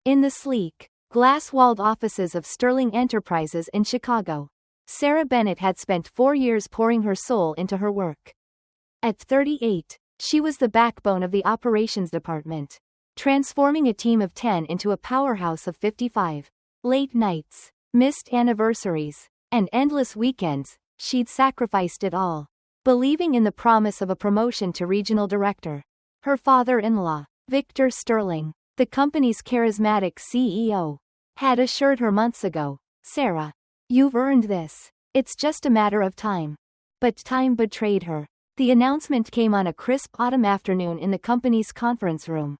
In the sleek, glass-walled offices of Sterling Enterprises in Chicago, Sarah Bennett had spent 4 years pouring her soul into her work. At 38, she was the backbone of the operations department, transforming a team of 10 into a powerhouse of 55. Late nights, missed anniversaries, and endless weekends, she'd sacrificed it all, believing in the promise of a promotion to regional director. Her father-in-law, Victor Sterling, the company's charismatic CEO, had assured her months ago, "Sarah, you've earned this. It's just a matter of time." But time betrayed her. The announcement came on a crisp autumn afternoon in the company's conference room,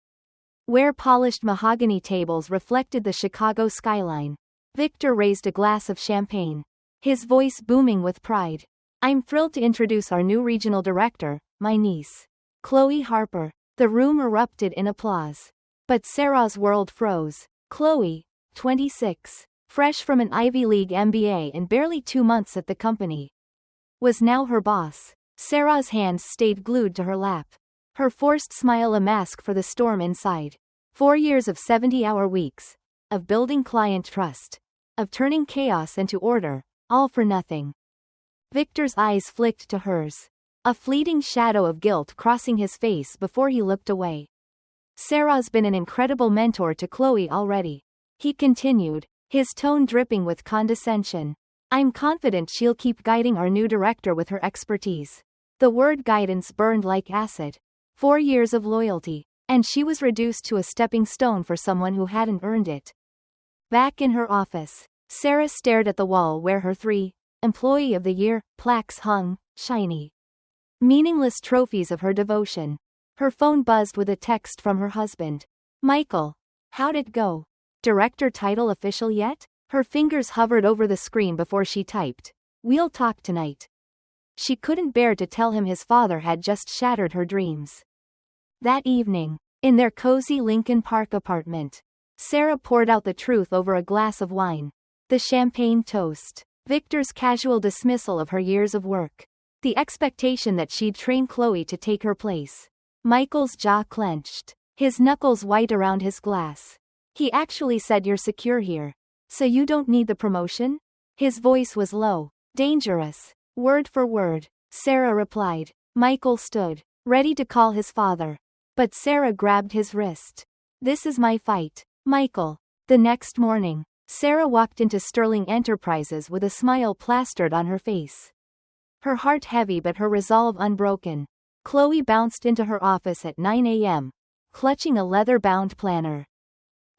where polished mahogany tables reflected the Chicago skyline. Victor raised a glass of champagne, his voice booming with pride. "I'm thrilled to introduce our new regional director, my niece, Chloe Harper." The room erupted in applause. But Sarah's world froze. Chloe, 26, fresh from an Ivy League MBA and barely 2 months at the company, was now her boss. Sarah's hands stayed glued to her lap, her forced smile a mask for the storm inside. 4 years of 70-hour weeks, of building client trust, of turning chaos into order, all for nothing. Victor's eyes flicked to hers, a fleeting shadow of guilt crossing his face before he looked away. "Sarah's been an incredible mentor to Chloe already," he continued, his tone dripping with condescension. "I'm confident she'll keep guiding our new director with her expertise." The word guidance burned like acid. 4 years of loyalty, and she was reduced to a stepping stone for someone who hadn't earned it. Back in her office, Sarah stared at the wall where her 3 Employee of the Year plaques hung, shiny, meaningless trophies of her devotion. Her phone buzzed with a text from her husband. "Michael, how'd it go? Director title official yet?" Her fingers hovered over the screen before she typed, "We'll talk tonight." She couldn't bear to tell him his father had just shattered her dreams. That evening, in their cozy Lincoln Park apartment, Sarah poured out the truth over a glass of wine. The champagne toast, Victor's casual dismissal of her years of work, the expectation that she'd train Chloe to take her place. Michael's jaw clenched, his knuckles white around his glass. "He actually said you're secure here. So you don't need the promotion?" His voice was low, dangerous. "Word for word," Sarah replied. Michael stood, ready to call his father. But Sarah grabbed his wrist. "This is my fight, Michael." The next morning, Sarah walked into Sterling Enterprises with a smile plastered on her face, her heart heavy but her resolve unbroken. Chloe bounced into her office at 9 a.m., clutching a leather-bound planner,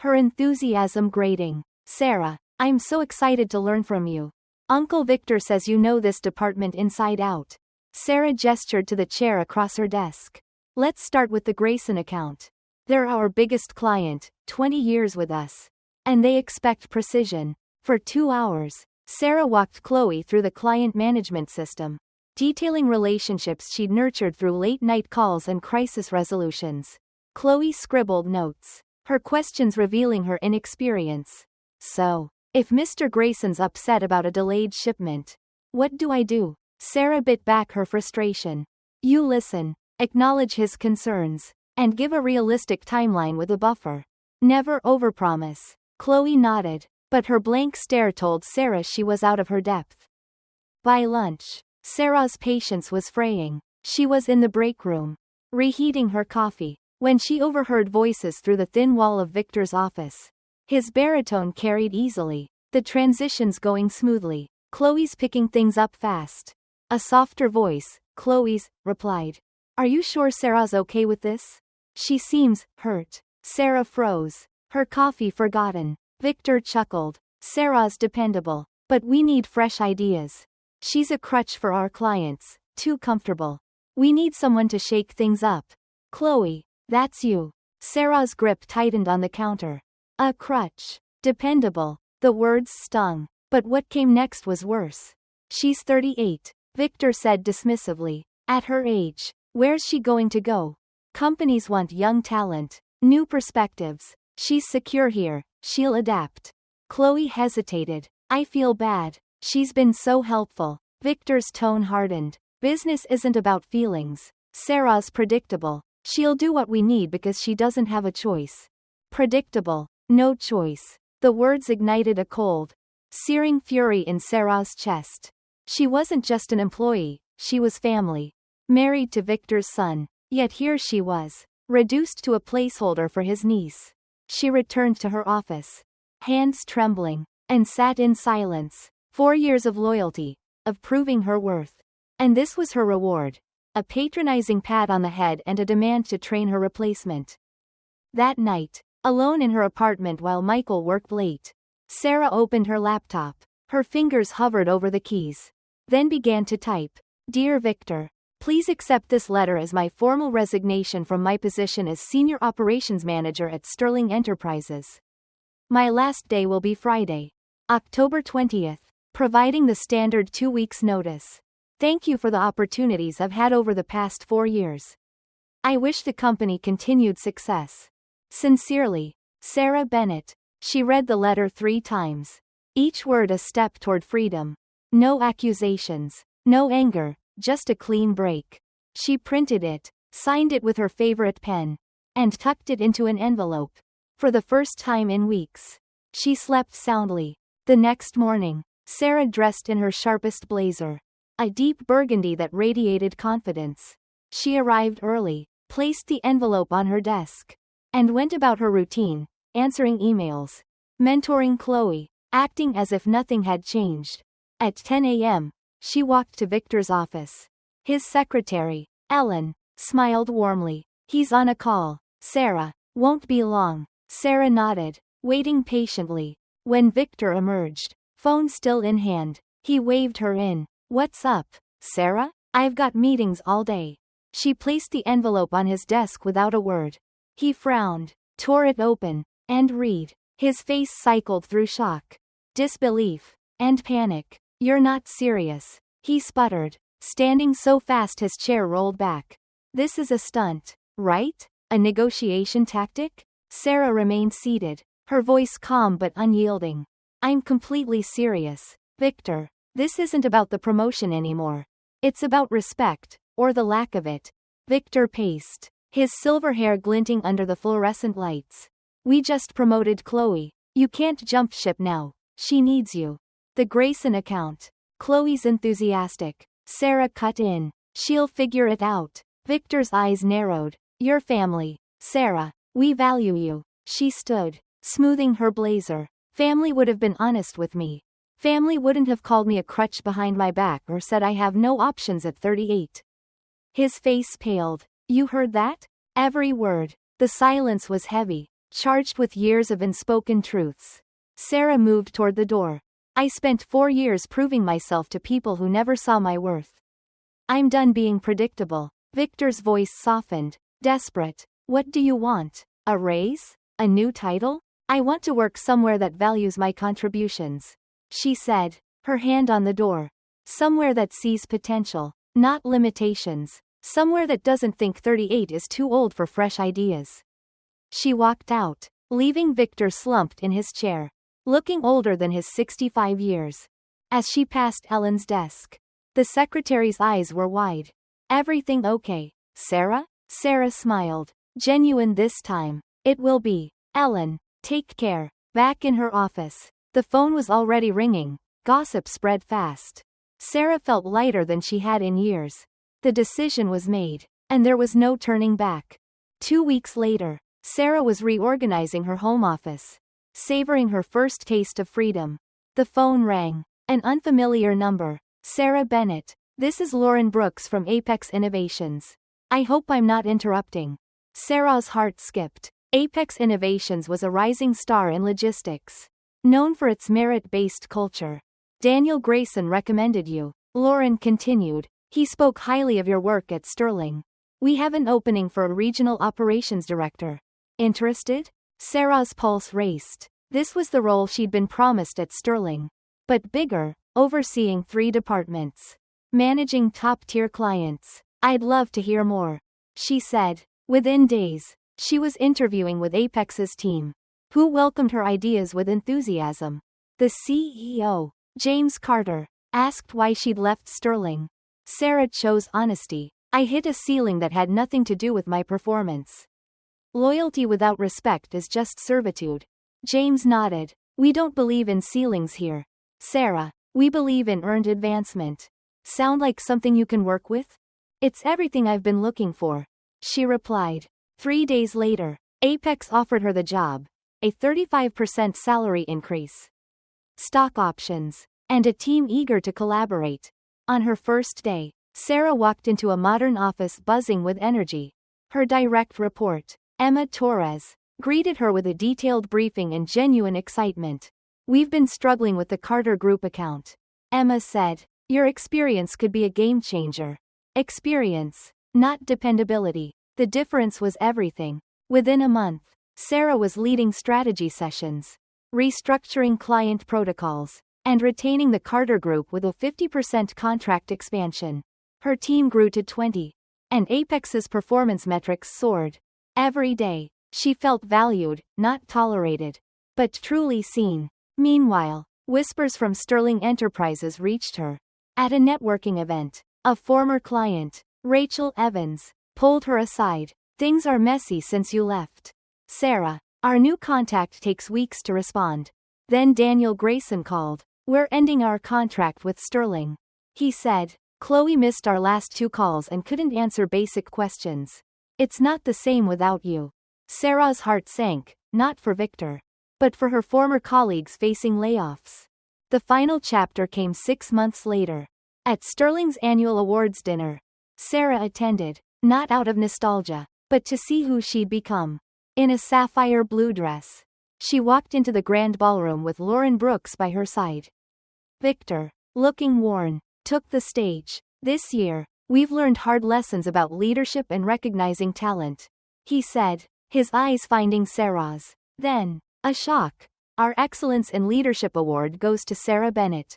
her enthusiasm grating. "Sarah, I'm so excited to learn from you. Uncle Victor says you know this department inside out." Sarah gestured to the chair across her desk. "Let's start with the Grayson account. They're our biggest client, 20 years with us. And they expect precision." For 2 hours, Sarah walked Chloe through the client management system, detailing relationships she'd nurtured through late-night calls and crisis resolutions. Chloe scribbled notes, her questions revealing her inexperience. "So, if Mr. Grayson's upset about a delayed shipment, what do I do?" Sarah bit back her frustration. "You listen, acknowledge his concerns, and give a realistic timeline with a buffer. Never overpromise." Chloe nodded, but her blank stare told Sarah she was out of her depth. By lunch, Sarah's patience was fraying. She was in the break room, reheating her coffee, when she overheard voices through the thin wall of Victor's office. His baritone carried easily, the transitions going smoothly. "Chloe's picking things up fast." A softer voice, Chloe's, replied. "Are you sure Sarah's okay with this? She seems hurt." Sarah froze, her coffee forgotten. Victor chuckled. "Sarah's dependable, but we need fresh ideas. She's a crutch for our clients, too comfortable. We need someone to shake things up." "Chloe, that's you." Sarah's grip tightened on the counter. A crutch. Dependable. The words stung, but what came next was worse. "She's 38, Victor said dismissively. "At her age, where's she going to go? Companies want young talent, new perspectives. She's secure here, she'll adapt." Chloe hesitated. "I feel bad. She's been so helpful." Victor's tone hardened. "Business isn't about feelings. Sarah's predictable. She'll do what we need because she doesn't have a choice." Predictable. No choice. The words ignited a cold, searing fury in Sarah's chest. She wasn't just an employee, she was family. Married to Victor's son. Yet here she was, reduced to a placeholder for his niece. She returned to her office, hands trembling, and sat in silence. 4 years of loyalty, of proving her worth. And this was her reward. A patronizing pat on the head and a demand to train her replacement. That night, alone in her apartment while Michael worked late, Sarah opened her laptop. Her fingers hovered over the keys. Then began to type. Dear Victor, please accept this letter as my formal resignation from my position as Senior Operations Manager at Sterling Enterprises. My last day will be Friday, October 20th, providing the standard 2 weeks notice. Thank you for the opportunities I've had over the past 4 years. I wish the company continued success. Sincerely, Sarah Bennett. She read the letter 3 times. Each word a step toward freedom. No accusations, no anger, just a clean break. She printed it, signed it with her favorite pen, and tucked it into an envelope. For the first time in weeks, she slept soundly. The next morning, Sarah dressed in her sharpest blazer, a deep burgundy that radiated confidence. She arrived early, placed the envelope on her desk, and went about her routine, answering emails, mentoring Chloe, acting as if nothing had changed. At 10 a.m., she walked to Victor's office. His secretary, Ellen, smiled warmly. He's on a call, Sarah. Won't be long. Sarah nodded, waiting patiently. When Victor emerged, phone still in hand, he waved her in. What's up, Sarah? I've got meetings all day. She placed the envelope on his desk without a word. He frowned, tore it open, and read. His face cycled through shock, disbelief, and panic. You're not serious, he sputtered, standing so fast his chair rolled back. This is a stunt, right? A negotiation tactic? Sarah remained seated, her voice calm but unyielding. I'm completely serious, Victor. This isn't about the promotion anymore. It's about respect, or the lack of it. Victor paced, his silver hair glinting under the fluorescent lights. We just promoted Chloe. You can't jump ship now. She needs you. The Grayson account. Chloe's enthusiastic. Sarah cut in. She'll figure it out. Victor's eyes narrowed. Your family, Sarah. We value you. She stood, smoothing her blazer. Family would have been honest with me. Family wouldn't have called me a crutch behind my back or said I have no options at 38. His face paled. You heard that? Every word. The silence was heavy, charged with years of unspoken truths. Sarah moved toward the door. I spent 4 years proving myself to people who never saw my worth. I'm done being predictable. Victor's voice softened, desperate. What do you want? A raise? A new title? I want to work somewhere that values my contributions, she said, her hand on the door. Somewhere that sees potential, not limitations. Somewhere that doesn't think 38 is too old for fresh ideas. She walked out, leaving Victor slumped in his chair, looking older than his 65 years. As she passed Ellen's desk, the secretary's eyes were wide. Everything okay, Sarah? Sarah smiled, genuine this time. It will be. Ellen, take care. Back in her office, the phone was already ringing. Gossip spread fast. Sarah felt lighter than she had in years. The decision was made, and there was no turning back. 2 weeks later, Sarah was reorganizing her home office, savoring her first taste of freedom. The phone rang. An unfamiliar number. Sarah Bennett. This is Lauren Brooks from Apex Innovations. I hope I'm not interrupting. Sarah's heart skipped. Apex Innovations was a rising star in logistics, known for its merit-based culture. Daniel Grayson recommended you, Lauren continued. He spoke highly of your work at Sterling. We have an opening for a regional operations director. Interested? Sarah's pulse raced. This was the role she'd been promised at Sterling. But bigger, overseeing 3 departments. Managing top-tier clients. I'd love to hear more, she said. Within days, she was interviewing with Apex's team, who welcomed her ideas with enthusiasm. The CEO, James Carter, asked why she'd left Sterling. Sarah chose honesty. I hit a ceiling that had nothing to do with my performance. Loyalty without respect is just servitude. James nodded. We don't believe in ceilings here. Sarah, we believe in earned advancement. Sound like something you can work with? It's everything I've been looking for, she replied. 3 days later, Apex offered her the job, a 35% salary increase, stock options, and a team eager to collaborate. On her first day, Sarah walked into a modern office buzzing with energy. Her direct report, Emma Torres, greeted her with a detailed briefing and genuine excitement. We've been struggling with the Carter Group account, Emma said. Your experience could be a game changer. Experience, not dependability. The difference was everything. Within a month, Sarah was leading strategy sessions, restructuring client protocols, and retaining the Carter Group with a 50% contract expansion. Her team grew to 20, and Apex's performance metrics soared. Every day, she felt valued, not tolerated, but truly seen. Meanwhile, whispers from Sterling Enterprises reached her. At a networking event, a former client, Rachel Evans, pulled her aside. Things are messy since you left, Sarah. Our new contact takes weeks to respond. Then Daniel Grayson called. We're ending our contract with Sterling, he said. Chloe missed our last 2 calls and couldn't answer basic questions. It's not the same without you. Sarah's heart sank, not for Victor, but for her former colleagues facing layoffs. The final chapter came 6 months later. At Sterling's annual awards dinner, Sarah attended, not out of nostalgia, but to see who she'd become. In a sapphire blue dress, she walked into the grand ballroom with Lauren Brooks by her side. Victor, looking worn, took the stage. This year, we've learned hard lessons about leadership and recognizing talent, he said, his eyes finding Sarah's. Then, a shock. Our Excellence in Leadership Award goes to Sarah Bennett,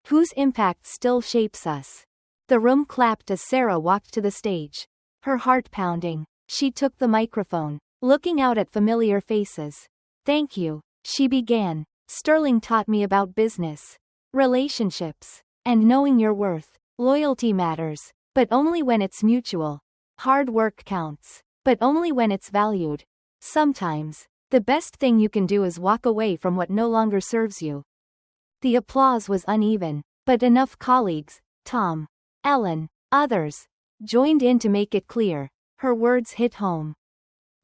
whose impact still shapes us. The room clapped as Sarah walked to the stage. Her heart pounding, she took the microphone, looking out at familiar faces. Thank you, she began. Sterling taught me about business, relationships, and knowing your worth. Loyalty matters, but only when it's mutual. Hard work counts, but only when it's valued. Sometimes, the best thing you can do is walk away from what no longer serves you. The applause was uneven, but enough colleagues, Tom, Ellen, others, joined in to make it clear. Her words hit home.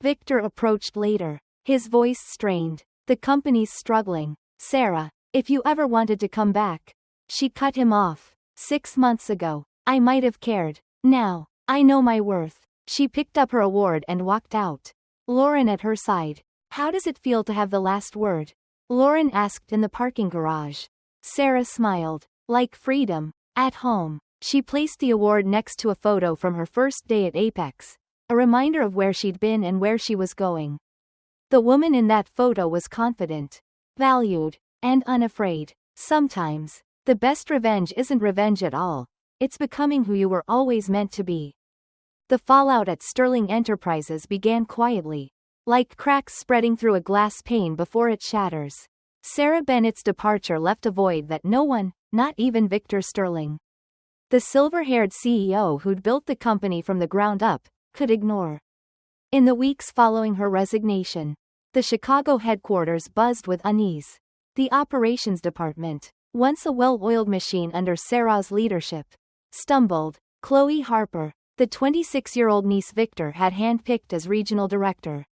Victor approached later, his voice strained. The company's struggling. Sarah, if you ever wanted to come back. She cut him off. 6 months ago, I might have cared. Now, I know my worth. She picked up her award and walked out. Lauren at her side. How does it feel to have the last word? Lauren asked in the parking garage. Sarah smiled. Like freedom. At home, she placed the award next to a photo from her first day at Apex, a reminder of where she'd been and where she was going. The woman in that photo was confident, valued, and unafraid. Sometimes, the best revenge isn't revenge at all. It's becoming who you were always meant to be. The fallout at Sterling Enterprises began quietly, like cracks spreading through a glass pane before it shatters. Sarah Bennett's departure left a void that no one, not even Victor Sterling, the silver-haired CEO who'd built the company from the ground up, could ignore. In the weeks following her resignation, the Chicago headquarters buzzed with unease. The operations department, once a well-oiled machine under Sarah's leadership, stumbled. Chloe Harper, the 26-year-old niece Victor had handpicked as regional director,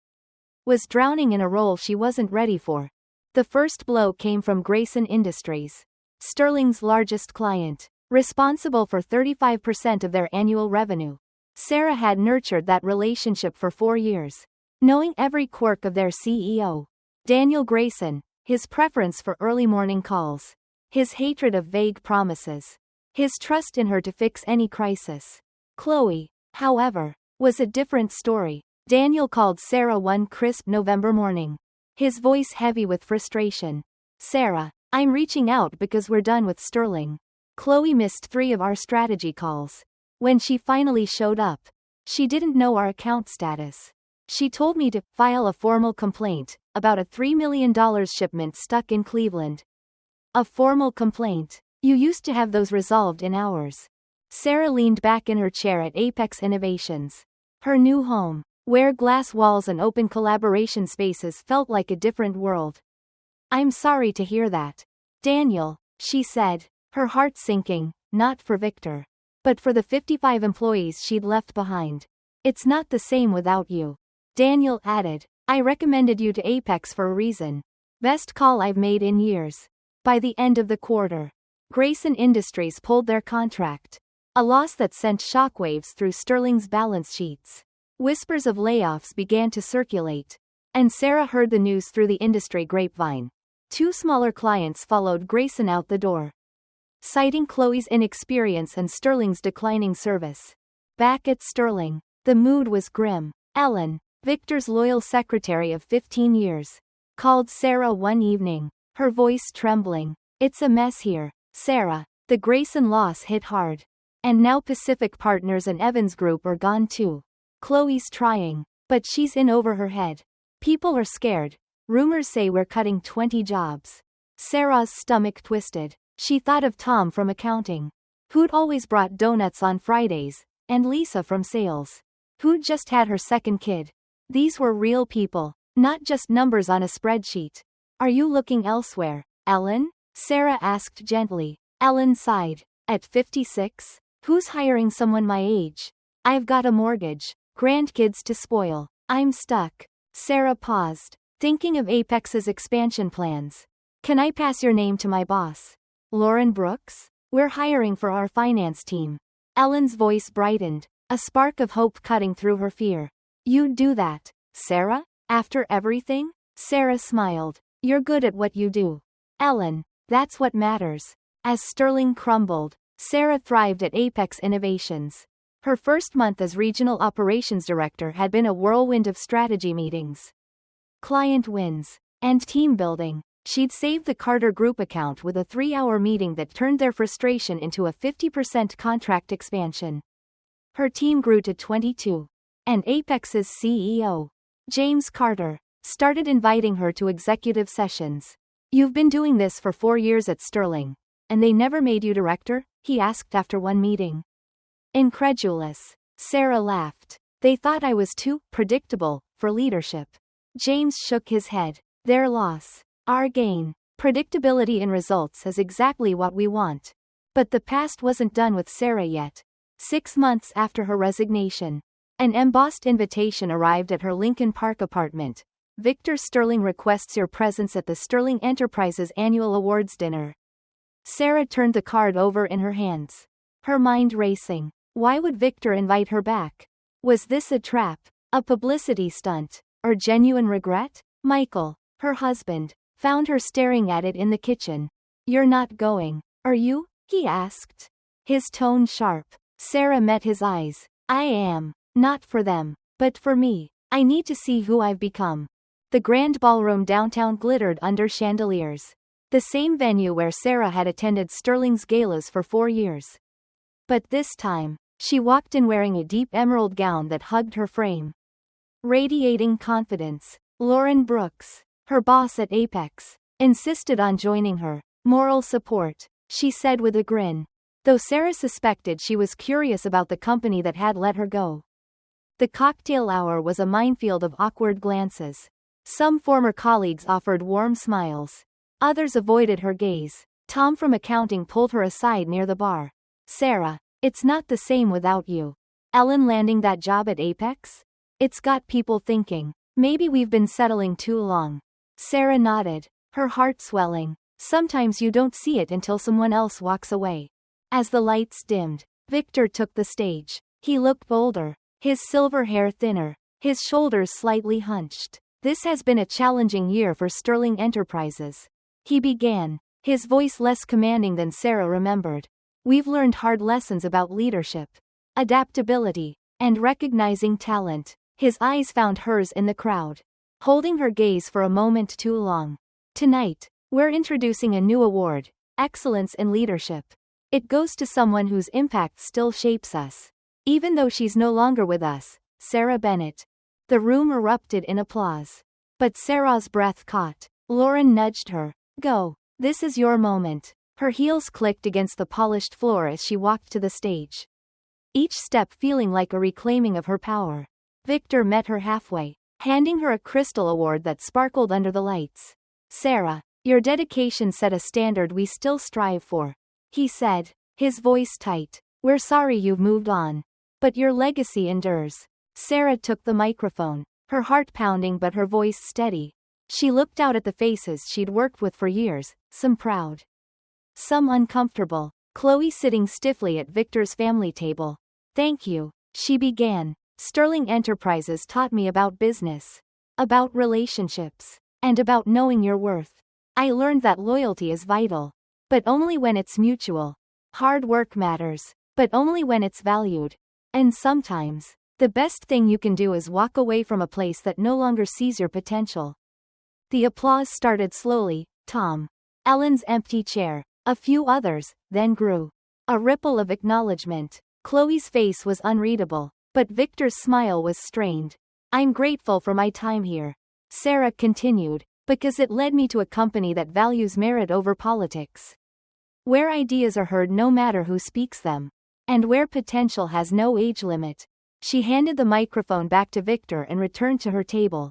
was drowning in a role she wasn't ready for. The first blow came from Grayson Industries, Sterling's largest client, responsible for 35% of their annual revenue. Sarah had nurtured that relationship for 4 years, knowing every quirk of their CEO, Daniel Grayson, his preference for early morning calls, his hatred of vague promises, his trust in her to fix any crisis. Chloe, however, was a different story. Daniel called Sarah one crisp November morning, his voice heavy with frustration. Sarah, I'm reaching out because we're done with Sterling. Chloe missed 3 of our strategy calls. When she finally showed up, she didn't know our account status. She told me to file a formal complaint about a $3 million shipment stuck in Cleveland. A formal complaint? You used to have those resolved in hours. Sarah leaned back in her chair at Apex Innovations, her new home. where glass walls and open collaboration spaces felt like a different world. I'm sorry to hear that, Daniel, she said, her heart sinking, not for Victor, but for the 55 employees she'd left behind. It's not the same without you. Daniel added, I recommended you to Apex for a reason. Best call I've made in years. By the end of the quarter, Grayson Industries pulled their contract. A loss that sent shockwaves through Sterling's balance sheets. Whispers of layoffs began to circulate. And Sarah heard the news through the industry grapevine. 2 smaller clients followed Grayson out the door, citing Chloe's inexperience and Sterling's declining service. Back at Sterling, the mood was grim. Ellen, Victor's loyal secretary of 15 years, called Sarah one evening, her voice trembling. It's a mess here, Sarah. The Grayson loss hit hard. And now Pacific Partners and Evans Group are gone too. Chloe's trying, but she's in over her head. People are scared. Rumors say we're cutting 20 jobs. Sarah's stomach twisted. She thought of Tom from accounting, who'd always brought donuts on Fridays, and Lisa from sales, who'd just had her second kid. These were real people, not just numbers on a spreadsheet. Are you looking elsewhere, Ellen? Sarah asked gently. Ellen sighed. At 56? Who's hiring someone my age? I've got a mortgage, grandkids to spoil. I'm stuck. Sarah paused, thinking of Apex's expansion plans. Can I pass your name to my boss? Lauren Brooks? We're hiring for our finance team. Ellen's voice brightened, a spark of hope cutting through her fear. You'd do that, Sarah? After everything? Sarah smiled. You're good at what you do, Ellen. That's what matters. As Sterling crumbled, Sarah thrived at Apex Innovations. Her first month as regional operations director had been a whirlwind of strategy meetings, client wins, and team building. She'd saved the Carter Group account with a 3-hour meeting that turned their frustration into a 50% contract expansion. Her team grew to 22. And Apex's CEO, James Carter, started inviting her to executive sessions. You've been doing this for 4 years at Sterling, and they never made you director? He asked after one meeting. Incredulous, Sarah laughed. They thought I was too predictable for leadership. James shook his head. Their loss, our gain. Predictability in results is exactly what we want. But the past wasn't done with Sarah yet. 6 months after her resignation, an embossed invitation arrived at her Lincoln Park apartment. Victor Sterling requests your presence at the Sterling Enterprises annual awards dinner. Sarah turned the card over in her hands, her mind racing. Why would Victor invite her back? Was this a trap, a publicity stunt, or genuine regret? Michael, her husband, found her staring at it in the kitchen. You're not going, are you? He asked, his tone sharp. Sarah met his eyes. I am, not for them, but for me. I need to see who I've become. The grand ballroom downtown glittered under chandeliers. The same venue where Sarah had attended Sterling's galas for 4 years. But this time, she walked in wearing a deep emerald gown that hugged her frame, radiating confidence. Lauren Brooks, her boss at Apex, insisted on joining her. Moral support, she said with a grin. Though Sarah suspected she was curious about the company that had let her go. The cocktail hour was a minefield of awkward glances. Some former colleagues offered warm smiles. Others avoided her gaze. Tom from accounting pulled her aside near the bar. Sarah, it's not the same without you. Ellen landing that job at Apex? It's got people thinking, maybe we've been settling too long. Sarah nodded, her heart swelling. Sometimes you don't see it until someone else walks away. As the lights dimmed, Victor took the stage. He looked bolder, his silver hair thinner, his shoulders slightly hunched. This has been a challenging year for Sterling Enterprises. He began, his voice less commanding than Sarah remembered. We've learned hard lessons about leadership, adaptability, and recognizing talent. His eyes found hers in the crowd, holding her gaze for a moment too long. Tonight, we're introducing a new award, Excellence in Leadership. It goes to someone whose impact still shapes us, even though she's no longer with us, Sarah Bennett. The room erupted in applause. But Sarah's breath caught. Lauren nudged her. Go. This is your moment. Her heels clicked against the polished floor as she walked to the stage, each step feeling like a reclaiming of her power. Victor met her halfway, handing her a crystal award that sparkled under the lights. Sarah, your dedication set a standard we still strive for, he said, his voice tight. We're sorry you've moved on. But your legacy endures. Sarah took the microphone, her heart pounding but her voice steady. She looked out at the faces she'd worked with for years, some proud, some uncomfortable. Chloe sitting stiffly at Victor's family table. Thank you, she began. Sterling Enterprises taught me about business, about relationships, and about knowing your worth. I learned that loyalty is vital, but only when it's mutual. Hard work matters, but only when it's valued. And sometimes, the best thing you can do is walk away from a place that no longer sees your potential. The applause started slowly. Tom, Ellen's empty chair, a few others, then grew. A ripple of acknowledgement. Chloe's face was unreadable, but Victor's smile was strained. I'm grateful for my time here, Sarah continued, because it led me to a company that values merit over politics, where ideas are heard no matter who speaks them, and where potential has no age limit. She handed the microphone back to Victor and returned to her table,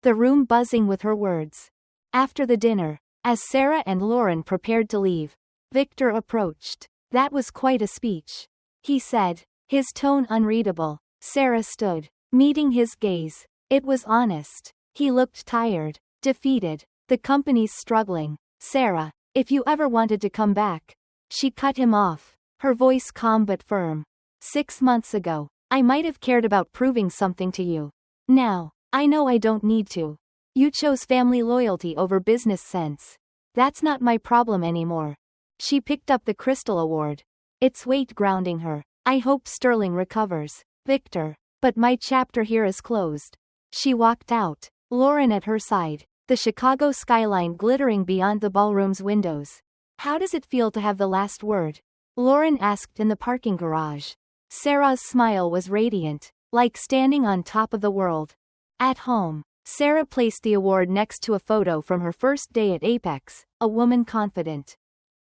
the room buzzing with her words. After the dinner, as Sarah and Lauren prepared to leave, Victor approached. That was quite a speech, he said, his tone unreadable. Sarah stood, meeting his gaze. It was honest. He looked tired, defeated. The company's struggling. Sarah, if you ever wanted to come back. She cut him off, her voice calm but firm. 6 months ago, I might have cared about proving something to you. Now, I know I don't need to. You chose family loyalty over business sense. That's not my problem anymore. She picked up the crystal award, its weight grounding her. I hope Sterling recovers, Victor, but my chapter here is closed. She walked out, Lauren at her side, the Chicago skyline glittering beyond the ballroom's windows. How does it feel to have the last word? Lauren asked in the parking garage. Sarah's smile was radiant, like standing on top of the world. At home, Sarah placed the award next to a photo from her first day at Apex, a woman confident,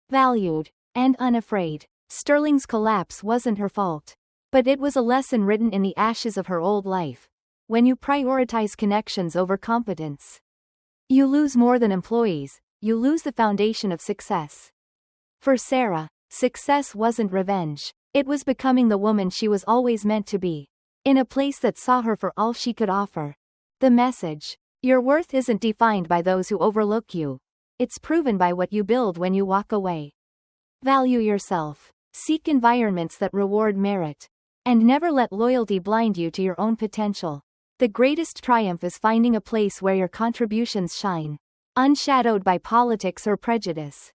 valued, and unafraid. Sterling's collapse wasn't her fault, but it was a lesson written in the ashes of her old life. When you prioritize connections over competence, you lose more than employees, you lose the foundation of success. For Sarah, success wasn't revenge, it was becoming the woman she was always meant to be, in a place that saw her for all she could offer. The message: your worth isn't defined by those who overlook you. It's proven by what you build when you walk away. Value yourself. Seek environments that reward merit. And never let loyalty blind you to your own potential. The greatest triumph is finding a place where your contributions shine, unshadowed by politics or prejudice.